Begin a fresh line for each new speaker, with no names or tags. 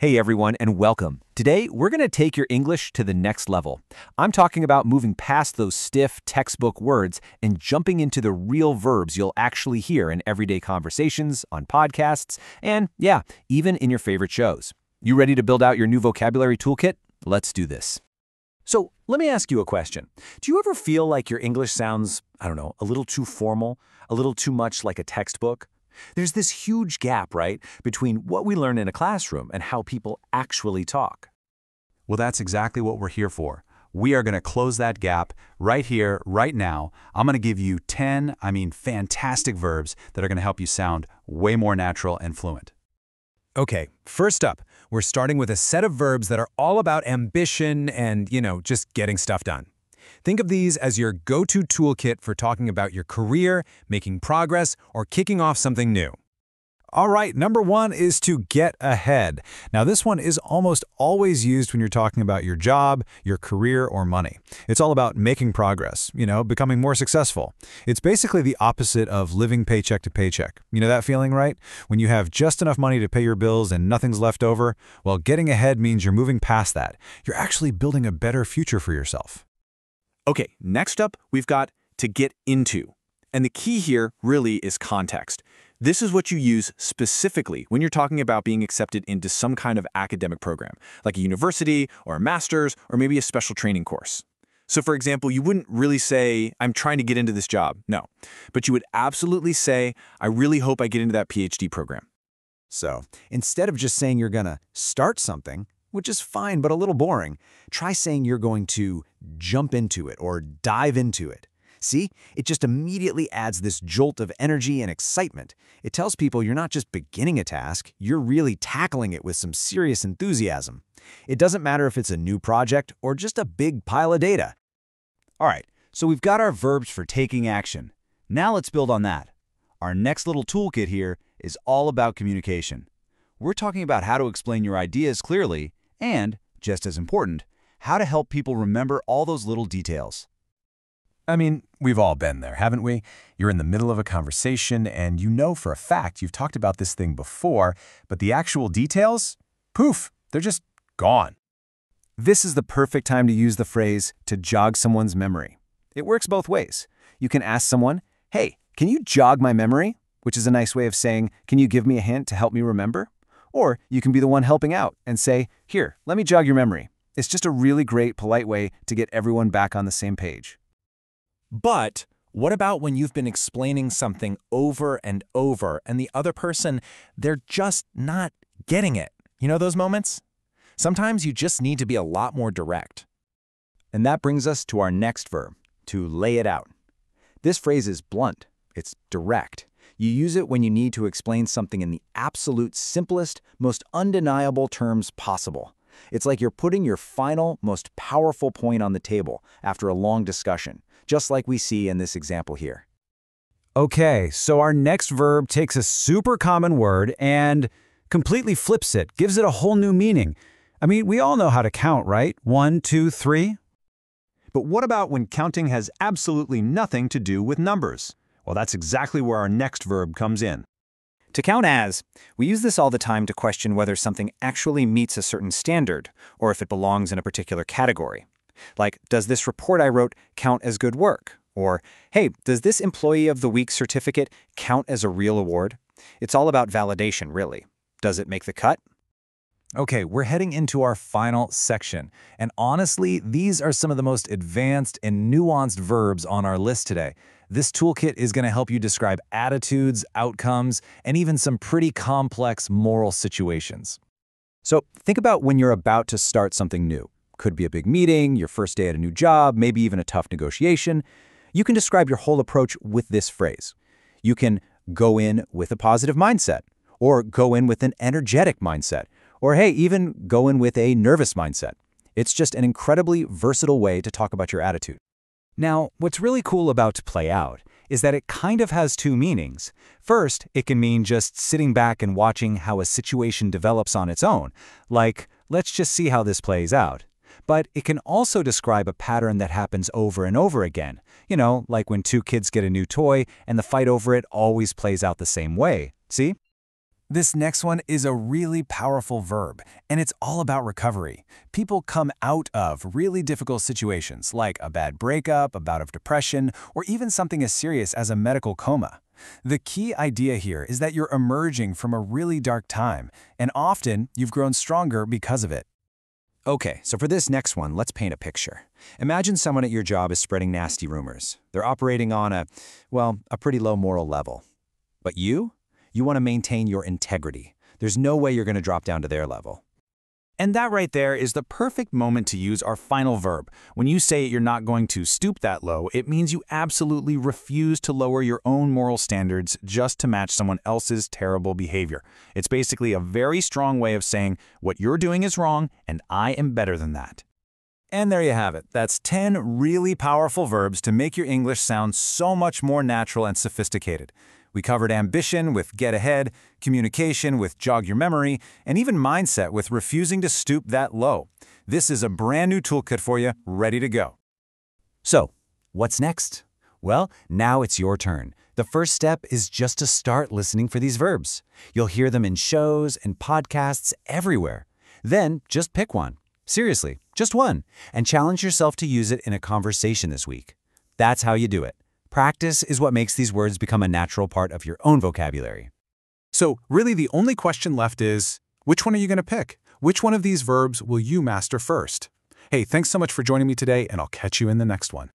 Hey everyone, and welcome. Today, we're going to take your English to the next level. I'm talking about moving past those stiff textbook words and jumping into the real verbs you'll actually hear in everyday conversations, on podcasts, and yeah, even in your favorite shows. You ready to build out your new vocabulary toolkit? Let's do this. So, let me ask you a question. Do you ever feel like your English sounds, a little too formal, a little too much like a textbook? There's this huge gap, right, between what we learn in a classroom and how people actually talk.
Well, that's exactly what we're here for. We are going to close that gap right here, right now. I'm going to give you 10, fantastic verbs that are going to help you sound way more natural and fluent.
Okay, first up, we're starting with a set of verbs that are all about ambition and, just getting stuff done. Think of these as your go-to toolkit for talking about your career, making progress, or kicking off something new. All right, number one is to get ahead. Now, this one is almost always used when you're talking about your job, your career, or money. It's all about making progress, becoming more successful. It's basically the opposite of living paycheck to paycheck. You know that feeling, right? When you have just enough money to pay your bills and nothing's left over, well, getting ahead means you're moving past that. You're actually building a better future for yourself.
Okay, next up, we've got to get into. And the key here really is context. This is what you use specifically when you're talking about being accepted into some kind of academic program, like a university or a master's or maybe a special training course. So for example, you wouldn't really say, I'm trying to get into this job. No, but you would absolutely say, I really hope I get into that PhD program.
So, instead of just saying you're gonna start something, which is fine but a little boring, try saying you're going to jump into it or dive into it. See? It just immediately adds this jolt of energy and excitement. It tells people you're not just beginning a task, you're really tackling it with some serious enthusiasm. It doesn't matter if it's a new project or just a big pile of data.
All right, so we've got our verbs for taking action. Now let's build on that. Our next little toolkit here is all about communication. We're talking about how to explain your ideas clearly and, just as important, how to help people remember all those little details.
We've all been there, haven't we? You're in the middle of a conversation and you know for a fact you've talked about this thing before, but the actual details, poof, they're just gone. This is the perfect time to use the phrase to jog someone's memory. It works both ways. You can ask someone, hey, can you jog my memory? Which is a nice way of saying, can you give me a hint to help me remember? Or you can be the one helping out and say, here, let me jog your memory. It's just a really great, polite way to get everyone back on the same page.
But what about when you've been explaining something over and over and the other person, they're just not getting it? You know those moments? Sometimes you just need to be a lot more direct.
And that brings us to our next verb, to lay it out. This phrase is blunt. It's direct. You use it when you need to explain something in the absolute simplest, most undeniable terms possible. It's like you're putting your final, most powerful point on the table after a long discussion, just like we see in this example here.
Okay, so our next verb takes a super common word and completely flips it, gives it a whole new meaning. We all know how to count, right? 1, 2, 3.
But what about when counting has absolutely nothing to do with numbers? Well, that's exactly where our next verb comes in.
To count as, we use this all the time to question whether something actually meets a certain standard, or if it belongs in a particular category. Like, does this report I wrote count as good work? Or, hey, does this Employee of the Week certificate count as a real award? It's all about validation, really. Does it make the cut?
Okay, we're heading into our final section. And honestly, these are some of the most advanced and nuanced verbs on our list today. This toolkit is going to help you describe attitudes, outcomes, and even some pretty complex moral situations.
So think about when you're about to start something new. Could be a big meeting, your first day at a new job, maybe even a tough negotiation. You can describe your whole approach with this phrase. You can go in with a positive mindset, or go in with an energetic mindset, or hey, even go in with a nervous mindset. It's just an incredibly versatile way to talk about your attitude.
Now, what's really cool about to play out is that it kind of has two meanings. First, it can mean just sitting back and watching how a situation develops on its own, like, let's just see how this plays out. But it can also describe a pattern that happens over and over again. Like when two kids get a new toy and the fight over it always plays out the same way. See? This next one is a really powerful verb, and it's all about recovery. People come out of really difficult situations, like a bad breakup, a bout of depression, or even something as serious as a medical coma. The key idea here is that you're emerging from a really dark time, and often you've grown stronger because of it.
Okay, so for this next one, let's paint a picture. Imagine someone at your job is spreading nasty rumors. They're operating on a pretty low moral level. But you want to maintain your integrity. There's no way you're going to drop down to their level.
And that right there is the perfect moment to use our final verb. When you say you're not going to stoop that low, it means you absolutely refuse to lower your own moral standards just to match someone else's terrible behavior. It's basically a very strong way of saying what you're doing is wrong and I am better than that.
And there you have it. That's 10 really powerful verbs to make your English sound so much more natural and sophisticated. We covered ambition with get ahead, communication with jog your memory, and even mindset with refusing to stoop that low. This is a brand new toolkit for you, ready to go.
So, what's next? Well, now it's your turn. The first step is just to start listening for these verbs. You'll hear them in shows and podcasts everywhere. Then, just pick one. Seriously, just one, and challenge yourself to use it in a conversation this week. That's how you do it. Practice is what makes these words become a natural part of your own vocabulary.
So, really the only question left is, which one are you going to pick? Which one of these verbs will you master first? Hey, thanks so much for joining me today, and I'll catch you in the next one.